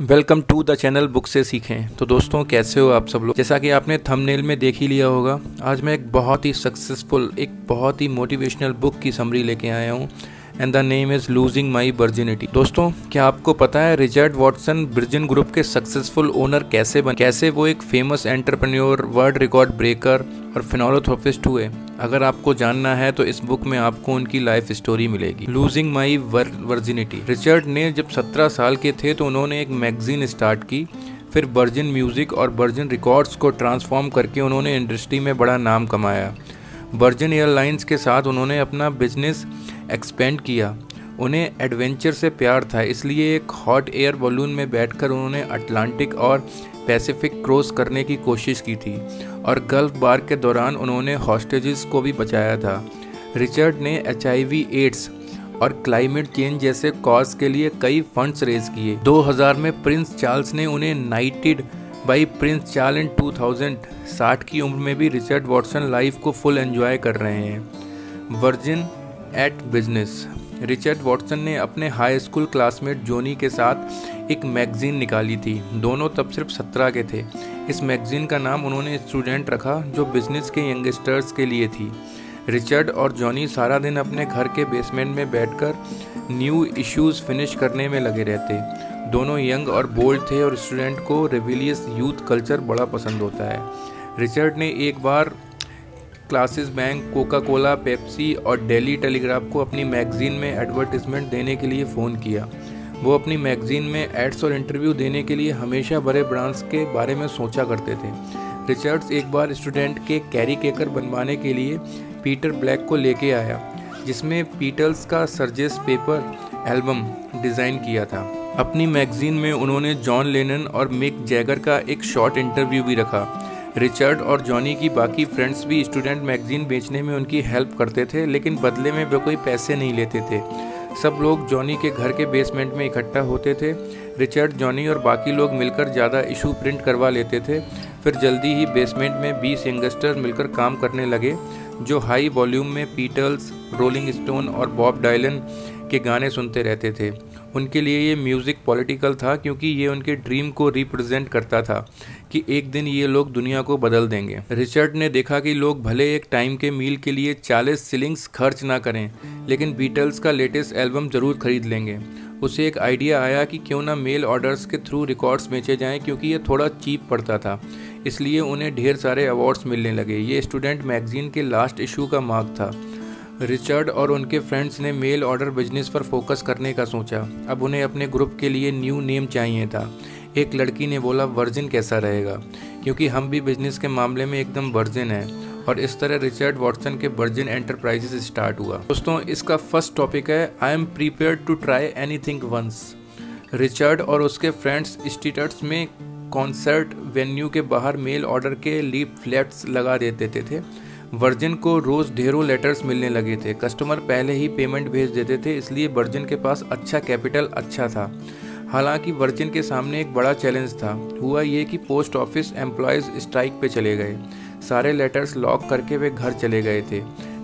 Welcome to the channel book से सीखें। तो दोस्तों, कैसे हो आप सब लोग। जैसा कि आपने थंबनेल में देख ही लिया होगा, आज मैं एक बहुत ही सक्सेसफुल, एक बहुत ही मोटिवेशनल बुक की समरी लेके आया हूँ and the name is losing my virginity. दोस्तों, क्या आपको पता है रिचर्ड वॉटसन वर्जिन ग्रुप के सक्सेसफुल ओनर कैसे वो एक famous entrepreneur, world record breaker और फिनोलैंथ्रोपिस्ट हुए? अगर आपको जानना है तो इस बुक में आपको उनकी लाइफ स्टोरी मिलेगी। Losing my virginity. रिचर्ड ने जब 17 साल के थे तो उन्होंने एक मैगजीन स्टार्ट की। फिर वर्जिन म्यूज़िक और वर्जिन रिकॉर्ड्स को ट्रांसफॉर्म करके उन्होंने इंडस्ट्री में बड़ा नाम कमाया। वर्जिन एयरलाइंस के साथ उन्होंने अपना बिजनेस एक्सपेंड किया। उन्हें एडवेंचर से प्यार था, इसलिए एक हॉट एयर बलून में बैठकर उन्होंने अटलांटिक और पैसिफिक क्रॉस करने की कोशिश की थी और गल्फ वार के दौरान उन्होंने हॉस्टेजेस को भी बचाया था। रिचर्ड ने HIV, एड्स और क्लाइमेट चेंज जैसे कॉज के लिए कई फंड्स रेज किए। 2000 में प्रिंस चार्ल्स ने उन्हें नाइटेड बाई प्रिंस चार्ल्स इन 2000। 60 की उम्र में भी रिचर्ड वॉटसन लाइफ को फुल एंजॉय कर रहे हैं। Virgin at business. Richard Watson ने अपने हाई स्कूल क्लासमेट जोनी के साथ एक मैगजीन निकाली थी। दोनों तब सिर्फ 17 के थे। इस मैगजीन का नाम उन्होंने स्टूडेंट रखा, जो बिजनेस के यंगस्टर्स के लिए थी। रिचर्ड और जॉनी सारा दिन अपने घर के बेसमेंट में बैठकर न्यू इश्यूज फिनिश करने में लगे रहते। दोनों यंग और बोल्ड थे और स्टूडेंट को रिविलियस यूथ कल्चर बड़ा पसंद होता है। रिचर्ड ने एक बार क्लासिस बैंक, कोका कोला, पेप्सी और डेली टेलीग्राफ को अपनी मैगजीन में एडवर्टिजमेंट देने के लिए फ़ोन किया। वो अपनी मैगजीन में एड्स और इंटरव्यू देने के लिए हमेशा बड़े ब्रांड्स के बारे में सोचा करते थे। रिचर्ड्स एक बार स्टूडेंट के कैरिकेचर बनवाने के लिए पीटर ब्लैक को लेके आया, जिसमें पीटल्स का सर्जेस पेपर एल्बम डिज़ाइन किया था। अपनी मैगजीन में उन्होंने जॉन लेनन और मिक जैगर का एक शॉर्ट इंटरव्यू भी रखा। रिचर्ड और जॉनी की बाकी फ्रेंड्स भी स्टूडेंट मैगजीन बेचने में उनकी हेल्प करते थे, लेकिन बदले में वे कोई पैसे नहीं लेते थे। सब लोग जॉनी के घर के बेसमेंट में इकट्ठा होते थे। रिचर्ड, जॉनी और बाकी लोग मिलकर ज़्यादा इशू प्रिंट करवा लेते थे। फिर जल्दी ही बेसमेंट में 20 यंगस्टर्स मिलकर काम करने लगे, जो हाई वॉल्यूम में पीटल्स, रोलिंग स्टोन और बॉब डायलन के गाने सुनते रहते थे। उनके लिए ये म्यूज़िक पॉलिटिकल था, क्योंकि ये उनके ड्रीम को रिप्रेजेंट करता था कि एक दिन ये लोग दुनिया को बदल देंगे। रिचर्ड ने देखा कि लोग भले एक टाइम के मील के लिए 40 शिलिंग्स खर्च ना करें, लेकिन बीटल्स का लेटेस्ट एल्बम ज़रूर खरीद लेंगे। उसे एक आइडिया आया कि क्यों ना मेल ऑर्डर्स के थ्रू रिकॉर्ड्स बेचे जाएं, क्योंकि ये थोड़ा चीप पड़ता था। इसलिए उन्हें ढेर सारे अवार्ड्स मिलने लगे। ये स्टूडेंट मैगजीन के लास्ट इशू का मार्क था। रिचर्ड और उनके फ्रेंड्स ने मेल ऑर्डर बिजनेस पर फोकस करने का सोचा। अब उन्हें अपने ग्रुप के लिए न्यू नेम चाहिए था। एक लड़की ने बोला, वर्जिन कैसा रहेगा, क्योंकि हम भी बिजनेस के मामले में एकदम वर्जिन हैं। और इस तरह रिचर्ड वॉटसन के वर्जिन एंटरप्राइजेस स्टार्ट हुआ। दोस्तों, इसका फर्स्ट टॉपिक है I am prepared to try anything once. Richard और उसके फ्रेंड्स स्ट्रीट्स में कॉन्सर्ट वेन्यू के बाहर मेल ऑर्डर के लीफलेट्स लगा देते थे। वर्जिन को रोज़ ढेरों लेटर्स मिलने लगे थे। कस्टमर पहले ही पेमेंट भेज देते थे, इसलिए वर्जिन के पास अच्छा कैपिटल था। हालांकि वर्जिन के सामने एक बड़ा चैलेंज था। हुआ ये कि पोस्ट ऑफिस एम्प्लॉयज़ स्ट्राइक पे चले गए। सारे लेटर्स लॉक करके वे घर चले गए थे।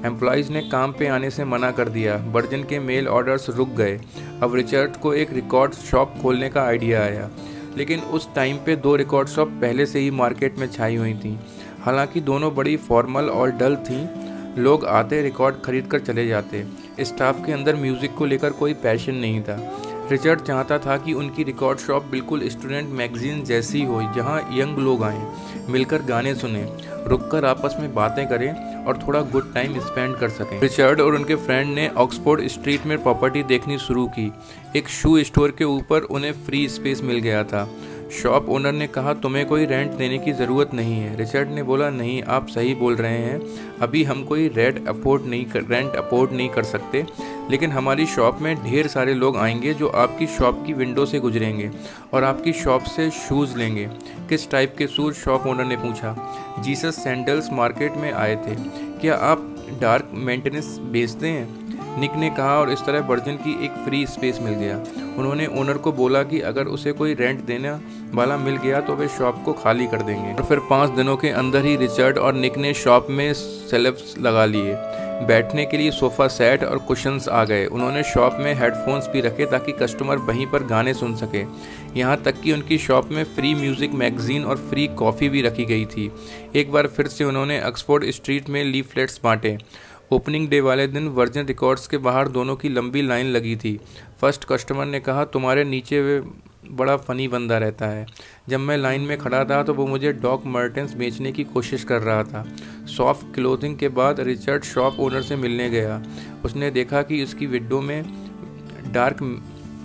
एम्प्लॉयज़ ने काम पे आने से मना कर दिया। वर्जिन के मेल ऑर्डर्स रुक गए। अब रिचर्ड को एक रिकॉर्ड शॉप खोलने का आइडिया आया, लेकिन उस टाइम पे 2 रिकॉर्ड शॉप पहले से ही मार्केट में छाई हुई थी। हालांकि दोनों बड़ी फॉर्मल और डल थीं। लोग आते, रिकॉर्ड खरीद कर चले जाते। स्टाफ के अंदर म्यूज़िक को लेकर कोई पैशन नहीं था। रिचर्ड चाहता था कि उनकी रिकॉर्ड शॉप बिल्कुल स्टूडेंट मैगजीन जैसी हो, जहां यंग लोग आएँ, मिलकर गाने सुनें, रुककर आपस में बातें करें और थोड़ा गुड टाइम स्पेंड कर सकें। रिचर्ड और उनके फ्रेंड ने ऑक्सफोर्ड स्ट्रीट में प्रॉपर्टी देखनी शुरू की। एक शू स्टोर के ऊपर उन्हें फ्री स्पेस मिल गया था। शॉप ओनर ने कहा, तुम्हें कोई रेंट देने की ज़रूरत नहीं है। रिचर्ड ने बोला, नहीं, आप सही बोल रहे हैं, अभी हम कोई रेंट अफोर्ड नहीं कर सकते, लेकिन हमारी शॉप में ढेर सारे लोग आएंगे जो आपकी शॉप की विंडो से गुजरेंगे और आपकी शॉप से शूज़ लेंगे। किस टाइप के शूज़? शॉप ओनर ने पूछा। जीसस सैंडल्स मार्केट में आए थे। क्या आप डार्क मेंटेनेंस बेचते हैं? निक ने कहा, और इस तरह वर्जिन की एक फ्री स्पेस मिल गया। उन्होंने ओनर को बोला कि अगर उसे कोई रेंट देने वाला मिल गया तो वे शॉप को खाली कर देंगे। और फिर 5 दिनों के अंदर ही रिचर्ड और निक ने शॉप में शेल्फ्स लगा लिए, बैठने के लिए सोफ़ा सेट और कुशन्स आ गए। उन्होंने शॉप में हेडफोन्स भी रखे ताकि कस्टमर वहीं पर गाने सुन सके। यहाँ तक कि उनकी शॉप में फ्री म्यूज़िक मैगज़ीन और फ्री कॉफ़ी भी रखी गई थी। एक बार फिर से उन्होंने ऑक्सफोर्ड स्ट्रीट में लीफलेट्स बांटे। ओपनिंग डे वाले दिन वर्जिन रिकॉर्ड्स के बाहर दोनों की लंबी लाइन लगी थी। फर्स्ट कस्टमर ने कहा, तुम्हारे नीचे वे बड़ा फ़नी बंदा रहता है। जब मैं लाइन में खड़ा था तो वो मुझे डॉक मर्टेंस बेचने की कोशिश कर रहा था। सॉफ्ट क्लोथिंग के बाद रिचर्ड शॉप ओनर से मिलने गया। उसने देखा कि उसकी विंडो में डार्क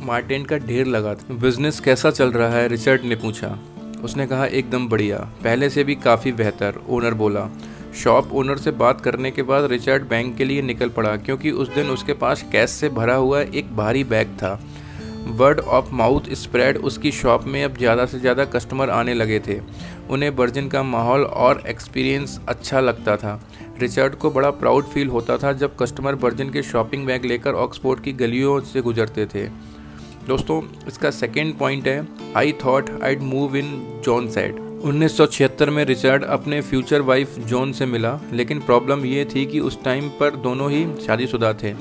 मार्टिन का ढेर लगा था। बिजनेस कैसा चल रहा है? रिचर्ड ने पूछा। उसने कहा, एकदम बढ़िया, पहले से भी काफ़ी बेहतर, ओनर बोला। शॉप ओनर से बात करने के बाद रिचर्ड बैंक के लिए निकल पड़ा, क्योंकि उस दिन उसके पास कैश से भरा हुआ एक भारी बैग था। वर्ड ऑफ माउथ स्प्रेड, उसकी शॉप में अब ज़्यादा से ज़्यादा कस्टमर आने लगे थे। उन्हें वर्जिन का माहौल और एक्सपीरियंस अच्छा लगता था। रिचर्ड को बड़ा प्राउड फील होता था जब कस्टमर वर्जिन के शॉपिंग बैग लेकर ऑक्सफोर्ड की गलियों से गुजरते थे। दोस्तों, इसका सेकेंड पॉइंट है, I thought I'd move in, John said. 1976 में रिचर्ड अपने फ्यूचर वाइफ जॉन से मिला, लेकिन प्रॉब्लम ये थी कि उस टाइम पर दोनों ही शादीशुदा थे।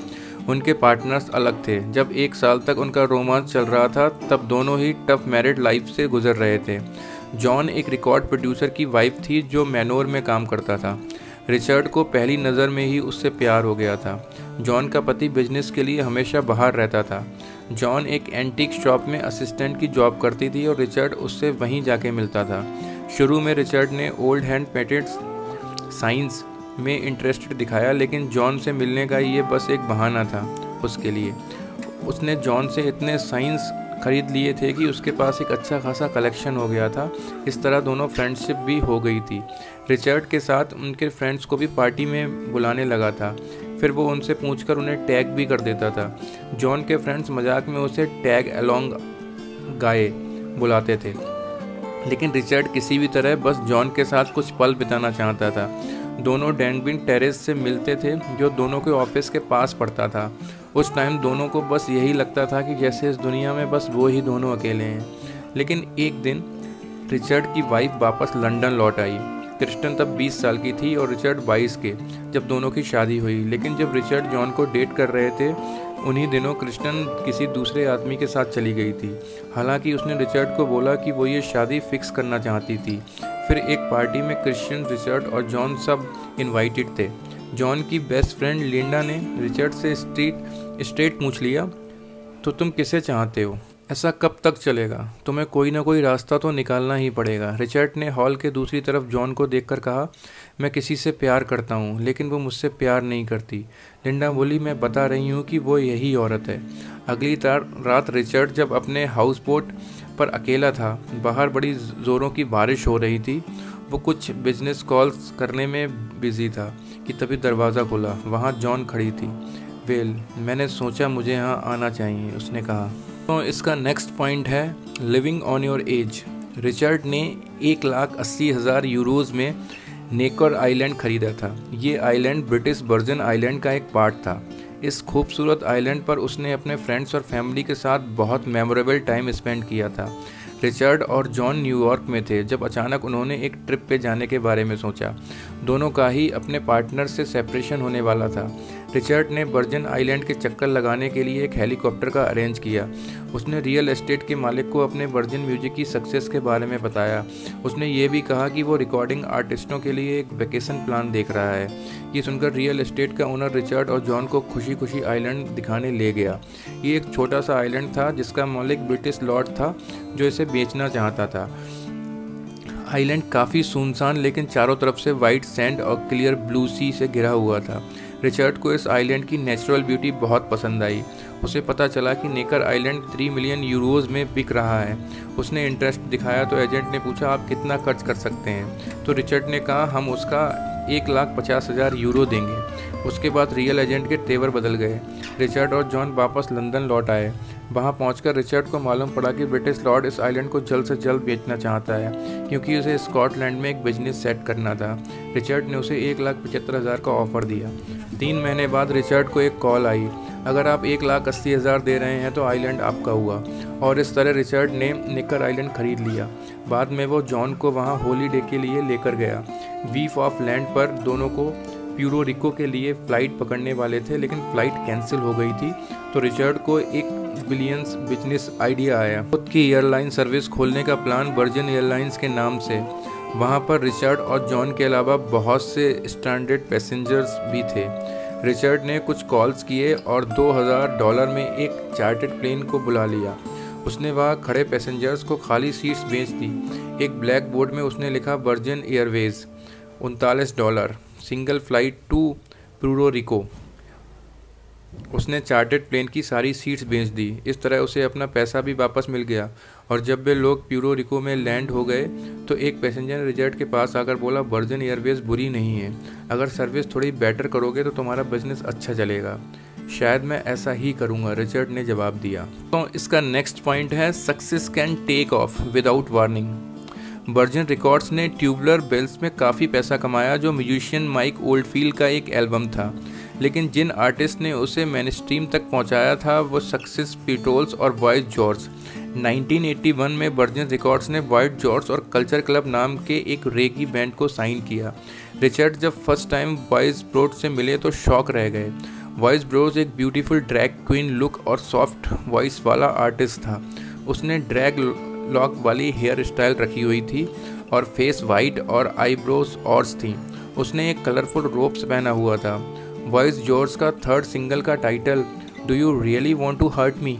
उनके पार्टनर्स अलग थे। जब 1 साल तक उनका रोमांस चल रहा था तब दोनों ही टफ मैरिड लाइफ से गुजर रहे थे। जॉन एक रिकॉर्ड प्रोड्यूसर की वाइफ थी जो मैनोर में काम करता था। रिचर्ड को पहली नज़र में ही उससे प्यार हो गया था। जॉन का पति बिजनेस के लिए हमेशा बाहर रहता था। जॉन एक एंटीक शॉप में असिस्टेंट की जॉब करती थी और रिचर्ड उससे वहीं जाके मिलता था। शुरू में रिचर्ड ने ओल्ड हैंड पेटेड साइंस में इंटरेस्ट दिखाया, लेकिन जॉन से मिलने का ये बस एक बहाना था उसके लिए। उसने जॉन से इतने साइंस खरीद लिए थे कि उसके पास एक अच्छा खासा कलेक्शन हो गया था। इस तरह दोनों फ्रेंडशिप भी हो गई थी। रिचर्ड के साथ उनके फ्रेंड्स को भी पार्टी में बुलाने लगा था। फिर वो उनसे पूछकर उन्हें टैग भी कर देता था। जॉन के फ्रेंड्स मजाक में उसे टैग अलोंग गाय बुलाते थे, लेकिन रिचर्ड किसी भी तरह बस जॉन के साथ कुछ पल बिताना चाहता था। दोनों डैनबिन टेरेस से मिलते थे, जो दोनों के ऑफिस के पास पड़ता था। उस टाइम दोनों को बस यही लगता था कि जैसे इस दुनिया में बस वो ही दोनों अकेले हैं। लेकिन एक दिन रिचर्ड की वाइफ वापस लंदन लौट आई। क्रिस्टन तब 20 साल की थी और रिचर्ड 22 के, जब दोनों की शादी हुई। लेकिन जब रिचर्ड जॉन को डेट कर रहे थे, उन्हीं दिनों क्रिस्टन किसी दूसरे आदमी के साथ चली गई थी। हालांकि उसने रिचर्ड को बोला कि वो ये शादी फिक्स करना चाहती थी। फिर एक पार्टी में क्रिस्टन, रिचर्ड और जॉन सब इनवाइटेड थे। जॉन की बेस्ट फ्रेंड लिंडा ने रिचर्ड से स्ट्रेट पूछ लिया, तो तुम किसे चाहते हो? ऐसा कब तक चलेगा? तुम्हें कोई ना कोई रास्ता तो निकालना ही पड़ेगा। रिचर्ड ने हॉल के दूसरी तरफ जॉन को देखकर कहा, मैं किसी से प्यार करता हूँ, लेकिन वो मुझसे प्यार नहीं करती। लिंडा बोली, मैं बता रही हूँ कि वो यही औरत है। अगली रात रिचर्ड जब अपने हाउस बोट पर अकेला था, बाहर बड़ी ज़ोरों की बारिश हो रही थी। वो कुछ बिजनेस कॉल्स करने में बिजी था कि तभी दरवाज़ा खुला। वहाँ जॉन खड़ी थी। वेल, मैंने सोचा मुझे यहाँ आना चाहिए, उसने कहा। तो इसका नेक्स्ट पॉइंट है, living on your age. Richard ने 1,80,000 यूरोज़ में नेकर आइलैंड खरीदा था। ये आइलैंड ब्रिटिश वर्जिन आइलैंड का एक पार्ट था। इस खूबसूरत आइलैंड पर उसने अपने फ्रेंड्स और फैमिली के साथ बहुत मेमोरेबल टाइम स्पेंड किया था। रिचर्ड और जॉन न्यूयॉर्क में थे जब अचानक उन्होंने एक ट्रिप पे जाने के बारे में सोचा। दोनों का ही अपने पार्टनर से सेपरेशन होने वाला था। रिचर्ड ने वर्जिन आइलैंड के चक्कर लगाने के लिए एक हेलीकॉप्टर का अरेंज किया। उसने रियल एस्टेट के मालिक को अपने वर्जिन म्यूजिक की सक्सेस के बारे में बताया। उसने ये भी कहा कि वो रिकॉर्डिंग आर्टिस्टों के लिए एक वेकेशन प्लान देख रहा है। ये सुनकर रियल एस्टेट का ओनर रिचर्ड और जॉन को खुशी खुशी आइलैंड दिखाने ले गया। ये एक छोटा सा आइलैंड था जिसका मालिक ब्रिटिश लॉर्ड था जो इसे बेचना चाहता था। आइलैंड काफ़ी सुनसान लेकिन चारों तरफ से वाइट सैंड और क्लियर ब्लू सी से घिरा हुआ था। रिचर्ड को इस आइलैंड की नेचुरल ब्यूटी बहुत पसंद आई। उसे पता चला कि नेकर आइलैंड 3 मिलियन यूरोज़ में बिक रहा है। उसने इंटरेस्ट दिखाया तो एजेंट ने पूछा, आप कितना खर्च कर सकते हैं? तो रिचर्ड ने कहा, हम उसका 1,50,000 यूरो देंगे। उसके बाद रियल एजेंट के तेवर बदल गए। रिचर्ड और जॉन वापस लंदन लौट आए। वहां पहुंचकर रिचर्ड को मालूम पड़ा कि ब्रिटिश लॉर्ड इस आइलैंड को जल्द से जल्द बेचना चाहता है, क्योंकि उसे स्कॉटलैंड में एक बिजनेस सेट करना था। रिचर्ड ने उसे 1,75,000 का ऑफर दिया। 3 महीने बाद रिचर्ड को एक कॉल आई। अगर आप 1,80,000 दे रहे हैं तो आइलैंड आपका हुआ। और इस तरह रिचर्ड ने नेकर आइलैंड खरीद लिया। बाद में वो जॉन को वहाँ हॉलीडे के लिए लेकर गया। वीफ ऑफ लैंड पर दोनों को प्यूरो रिको के लिए फ़्लाइट पकड़ने वाले थे, लेकिन फ़्लाइट कैंसिल हो गई थी। तो रिचर्ड को एक बिलियंस बिजनेस आइडिया आया, खुद की एयरलाइन सर्विस खोलने का प्लान वर्जिन एयरलाइंस के नाम से। वहाँ पर रिचर्ड और जॉन के अलावा बहुत से स्टैंडर्ड पैसेंजर्स भी थे। रिचर्ड ने कुछ कॉल्स किए और $2,000 में एक चार्टर्ड प्लेन को बुला लिया। उसने वहाँ खड़े पैसेंजर्स को खाली सीट्स बेच दी। एक ब्लैक बोर्ड में उसने लिखा Virgin Airways $39 single flight to Puerto Rico. उसने चार्टर्ड प्लेन की सारी सीट्स बेच दी। इस तरह उसे अपना पैसा भी वापस मिल गया। और जब वे लोग प्यूरो रिको में लैंड हो गए तो एक पैसेंजर ने रिचर्ड के पास आकर बोला, वर्जिन एयरवेज बुरी नहीं है, अगर सर्विस थोड़ी बेटर करोगे तो तुम्हारा बिजनेस अच्छा चलेगा। शायद मैं ऐसा ही करूँगा, रिचर्ड ने जवाब दिया। तो इसका नेक्स्ट पॉइंट है, success can take off without warning. Virgin Records ने ट्यूबुलर बेल्स में काफ़ी पैसा कमाया, जो म्यूजिशियन माइक ओल्डफील्ड का एक एल्बम था। लेकिन जिन आर्टिस्ट ने उसे मेनस्ट्रीम तक पहुंचाया था वो सक्सेस पिस्टल्स और बॉयज जॉर्ज। 1981 में वर्जिन रिकॉर्ड्स ने बॉयज जॉर्ज और कल्चर क्लब नाम के एक रेगी बैंड को साइन किया। रिचर्ड जब फर्स्ट टाइम वॉइस ब्रोड से मिले तो शॉक रह गए। वॉइस ब्रोड एक ब्यूटीफुल ड्रैग क्वीन लुक और सॉफ्ट वॉइस वाला आर्टिस्ट था। उसने ड्रैग लॉक वाली हेयर स्टाइल रखी हुई थी और फेस वाइट और आईब्रोज ऑर्स थी। उसने एक कलरफुल रोब्स पहना हुआ था। वॉइस जॉर्ज का थर्ड सिंगल का title do you really want to hurt me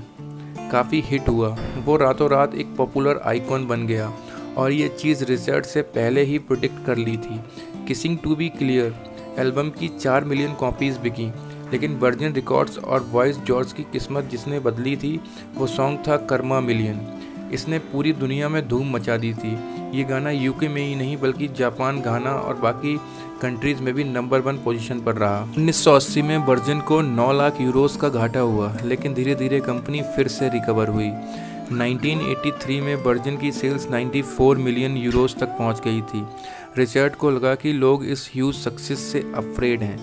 काफ़ी हिट हुआ। वो रातों रात एक पॉपुलर आइकॉन बन गया और ये चीज़ रिचर्ड से पहले ही प्रेडिक्ट कर ली थी। Kissing to be clear album की 4 मिलियन कॉपीज़ बिकी, लेकिन वर्जिन रिकॉर्ड्स और वॉइस जॉर्ज की किस्मत जिसने बदली थी वो सॉन्ग था कर्मा मिलियन। इसने पूरी दुनिया में धूम मचा दी थी। ये गाना यूके में ही नहीं बल्कि जापान, घाना और बाकी कंट्रीज़ में भी नंबर 1 पोजीशन पर रहा। 1980 में वर्जिन को 9 लाख यूरोस का घाटा हुआ, लेकिन धीरे धीरे कंपनी फिर से रिकवर हुई। 1983 में वर्जिन की सेल्स 94 मिलियन यूरोस तक पहुंच गई थी। रिचर्ड को लगा कि लोग इस ह्यूज सक्सेस से अफ्रेड हैं,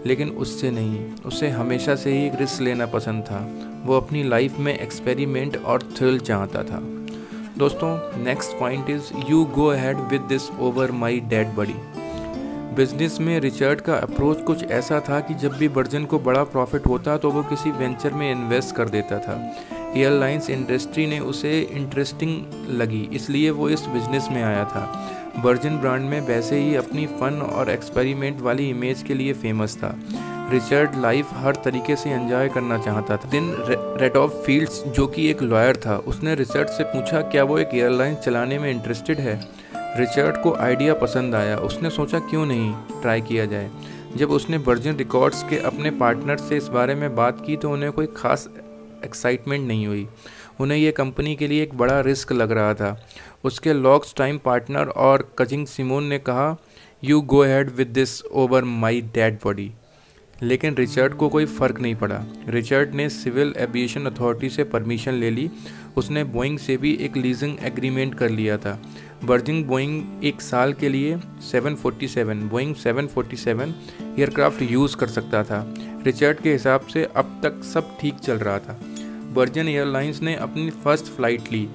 लेकिन उससे नहीं। उसे हमेशा से ही एक रिस्क लेना पसंद था। वो अपनी लाइफ में एक्सपेरिमेंट और थ्रिल चाहता था। दोस्तों, next point is you go ahead with this over my dead body. Business में रिचर्ड का अप्रोच कुछ ऐसा था कि जब भी वर्जिन को बड़ा प्रॉफिट होता तो वो किसी वेंचर में इन्वेस्ट कर देता था। एयरलाइंस इंडस्ट्री ने उसे इंटरेस्टिंग लगी, इसलिए वो इस बिजनेस में आया था। वर्जिन ब्रांड में वैसे ही अपनी फन और एक्सपेरिमेंट वाली इमेज के लिए फेमस था। रिचर्ड लाइफ हर तरीके से एंजॉय करना चाहता था। दिन रेडॉल्फ फील्ड्स, जो कि एक लॉयर था, उसने रिचर्ड से पूछा क्या वो एक एयरलाइन चलाने में इंटरेस्टेड है। रिचर्ड को आइडिया पसंद आया। उसने सोचा क्यों नहीं ट्राई किया जाए। जब उसने वर्जिन रिकॉर्ड्स के अपने पार्टनर से इस बारे में बात की तो उन्हें कोई खास एक्साइटमेंट नहीं हुई। उन्हें यह कंपनी के लिए एक बड़ा रिस्क लग रहा था। उसके लॉन्ग टाइम पार्टनर और कजिन सिमोन ने कहा you go ahead with this over my dead body. लेकिन रिचर्ड को कोई फ़र्क नहीं पड़ा। रिचर्ड ने सिविल एविएशन अथॉरिटी से परमिशन ले ली। उसने बोइंग से भी एक लीजिंग एग्रीमेंट कर लिया था। वर्जिन बोइंग एक साल के लिए बोइंग 747 एयरक्राफ्ट यूज़ कर सकता था। रिचर्ड के हिसाब से अब तक सब ठीक चल रहा था। वर्जिन एयरलाइंस ने अपनी फर्स्ट फ्लाइट ली।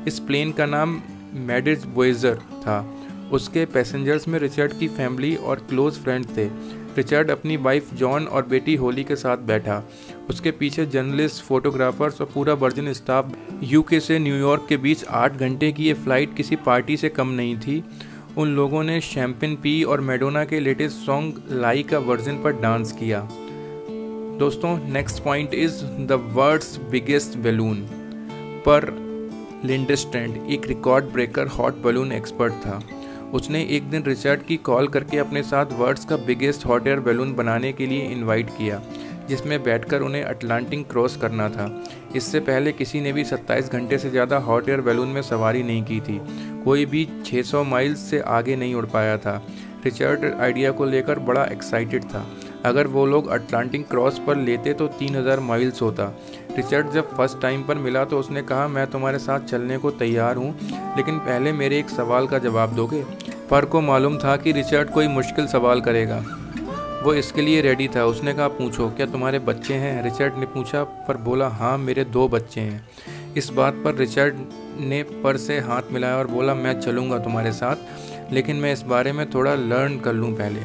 इस प्लेन का नाम मैडिज वॉयेजर था। उसके पैसेंजर्स में रिचर्ड की फैमिली और क्लोज फ्रेंड थे। रिचर्ड अपनी वाइफ जॉन और बेटी होली के साथ बैठा। उसके पीछे जर्नलिस्ट, फोटोग्राफर्स और पूरा वर्जिन स्टाफ। यूके से न्यूयॉर्क के बीच 8 घंटे की ये फ़्लाइट किसी पार्टी से कम नहीं थी। उन लोगों ने शैम्पेन पी और मैडोना के लेटेस्ट सॉन्ग लाई का वर्जिन पर डांस किया। दोस्तों, next point is the world's biggest balloon. Per Lindstrand एक record breaker hot balloon expert था। उसने एक दिन रिचर्ड की कॉल करके अपने साथ वर्ल्ड्स का बिगेस्ट हॉट एयर बैलून बनाने के लिए इनवाइट किया, जिसमें बैठकर उन्हें अटलांटिक क्रॉस करना था। इससे पहले किसी ने भी 27 घंटे से ज़्यादा हॉट एयर बैलून में सवारी नहीं की थी। कोई भी 600 माइल्स से आगे नहीं उड़ पाया था। रिचर्ड आइडिया को लेकर बड़ा एक्साइटेड था। अगर वो लोग अटलांटिक क्रॉस पर लेते तो 3000 माइल्स होता। रिचर्ड जब फर्स्ट टाइम पर मिला तो उसने कहा मैं तुम्हारे साथ चलने को तैयार हूँ, लेकिन पहले मेरे एक सवाल का जवाब दोगे। पर को मालूम था कि रिचर्ड कोई मुश्किल सवाल करेगा। वो इसके लिए रेडी था। उसने कहा पूछो क्या तुम्हारे बच्चे हैं? रिचर्ड ने पूछा पर बोला हाँ मेरे 2 बच्चे हैं। इस बात पर रिचर्ड ने पर से हाथ मिलाया और बोला मैं चलूँगा तुम्हारे साथ, लेकिन मैं इस बारे में थोड़ा लर्न कर लूँ पहले।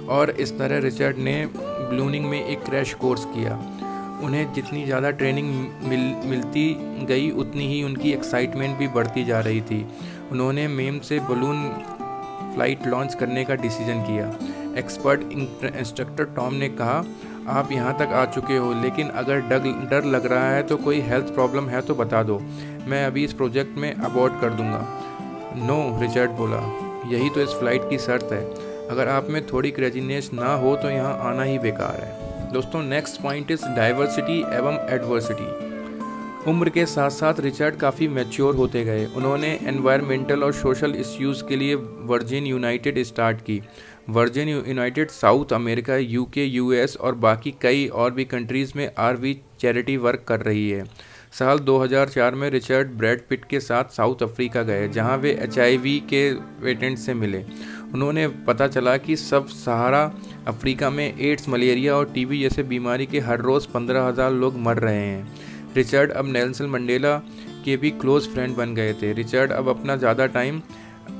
और इस तरह रिचर्ड ने बलूनिंग में एक क्रैश कोर्स किया। उन्हें जितनी ज़्यादा ट्रेनिंग मिलती गई उतनी ही उनकी एक्साइटमेंट भी बढ़ती जा रही थी। उन्होंने मेम से बलून फ्लाइट लॉन्च करने का डिसीजन किया। एक्सपर्ट इंस्ट्रक्टर टॉम ने कहा आप यहाँ तक आ चुके हो, लेकिन अगर डर लग रहा है तो कोई हेल्थ प्रॉब्लम है तो बता दो, मैं अभी इस प्रोजेक्ट में अबॉर्ट कर दूंगा। नो, रिचर्ड बोला, यही तो इस फ्लाइट की शर्त है। अगर आप में थोड़ी क्रेजीनेस ना हो तो यहाँ आना ही बेकार है। दोस्तों नेक्स्ट पॉइंट इज डाइवर्सिटी एवं एडवर्सिटी। उम्र के साथ साथ रिचर्ड काफ़ी मैच्योर होते गए। उन्होंने एनवायरमेंटल और सोशल इश्यूज़ के लिए वर्जिन यूनाइटेड स्टार्ट की। Virgin United south America, UK, US और बाकी कई और भी कंट्रीज़ में आरवी चैरिटी वर्क कर रही है। साल 2004 में रिचर्ड ब्रैड पिट के साथ साउथ अफ्रीका गए, जहां वे HIV के पेटेंट से मिले। उन्होंने पता चला कि सब सहारा अफ्रीका में एड्स, मलेरिया और TB जैसे बीमारी के हर रोज़ 15,000 लोग मर रहे हैं। रिचर्ड अब नेल्सन मंडेला के भी क्लोज फ्रेंड बन गए थे। रिचर्ड अब अपना ज़्यादा टाइम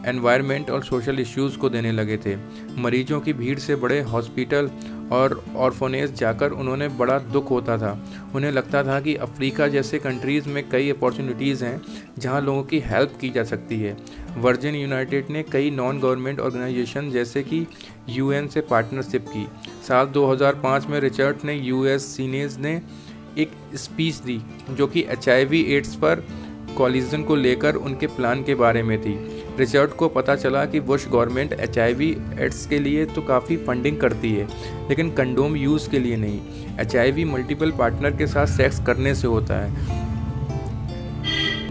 एनवायरनमेंट और सोशल इश्यूज़ को देने लगे थे। मरीजों की भीड़ से बड़े हॉस्पिटल और ऑर्फनेज जाकर उन्होंने बड़ा दुख होता था। उन्हें लगता था कि अफ्रीका जैसे कंट्रीज़ में कई अपॉर्चुनिटीज़ हैं जहां लोगों की हेल्प की जा सकती है। वर्जिन यूनाइटेड ने कई नॉन गवर्नमेंट ऑर्गेनाइजेशन जैसे कि UN से पार्टनरशिप की। साल 2005 में रिचर्ड ने US सीनेट ने एक स्पीच दी जो कि HIV एड्स पर कॉलिजन को लेकर उनके प्लान के बारे में थी। रिचर्ड को पता चला कि बुश गवर्नमेंट HIV एड्स के लिए तो काफ़ी फंडिंग करती है, लेकिन कंडोम यूज़ के लिए नहीं। HIV मल्टीपल पार्टनर के साथ सेक्स करने से होता है।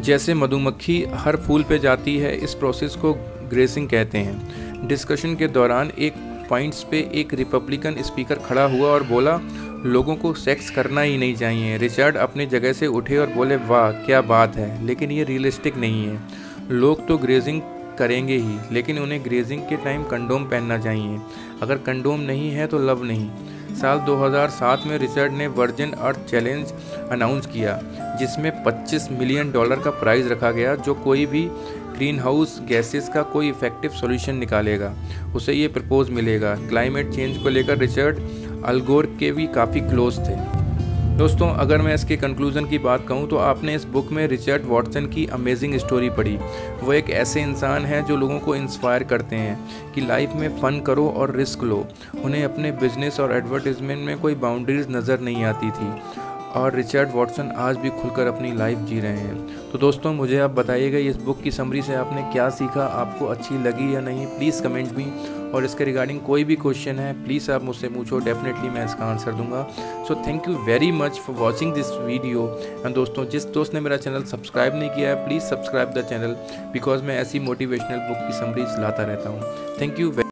जैसे मधुमक्खी हर फूल पे जाती है, इस प्रोसेस को ग्रेसिंग कहते हैं। डिस्कशन के दौरान एक पॉइंट्स पे एक रिपब्लिकन स्पीकर खड़ा हुआ और बोला लोगों को सेक्स करना ही नहीं चाहिए। रिचर्ड अपनी जगह से उठे और बोले वाह क्या बात है, लेकिन ये रियलिस्टिक नहीं है। लोग तो ग्रेजिंग करेंगे ही, लेकिन उन्हें ग्रेजिंग के टाइम कंडोम पहनना चाहिए। अगर कंडोम नहीं है तो लव नहीं। साल 2007 में रिचर्ड ने वर्जिन अर्थ चैलेंज अनाउंस किया, जिसमें $25 मिलियन का प्राइज़ रखा गया। जो कोई भी ग्रीन हाउस गैसेस का कोई इफेक्टिव सॉल्यूशन निकालेगा उसे ये प्रपोज मिलेगा। क्लाइमेट चेंज को लेकर रिचर्ड अल गोर के भी काफ़ी क्लोज थे। दोस्तों अगर मैं इसके कंक्लूज़न की बात कहूँ तो आपने इस बुक में रिचर्ड वॉटसन की अमेजिंग स्टोरी पढ़ी। वो एक ऐसे इंसान हैं जो लोगों को इंस्पायर करते हैं कि लाइफ में फ़न करो और रिस्क लो। उन्हें अपने बिजनेस और एडवर्टाइजमेंट में कोई बाउंड्रीज नज़र नहीं आती थी, और रिचर्ड वॉटसन आज भी खुलकर अपनी लाइफ जी रहे हैं। तो दोस्तों मुझे आप बताइएगा इस बुक की समरी से आपने क्या सीखा, आपको अच्छी लगी या नहीं, प्लीज़ कमेंट मी। और इसके रिगार्डिंग कोई भी क्वेश्चन है प्लीज़ आप मुझसे पूछो, डेफिनेटली मैं इसका आंसर दूंगा। So thank you very much for watching this video. And दोस्तों जिस दोस्त ने मेरा चैनल सब्सक्राइब नहीं किया है please subscribe the channel, because मैं ऐसी मोटिवेशनल बुक की समरीज लाता रहता हूँ। Thank you.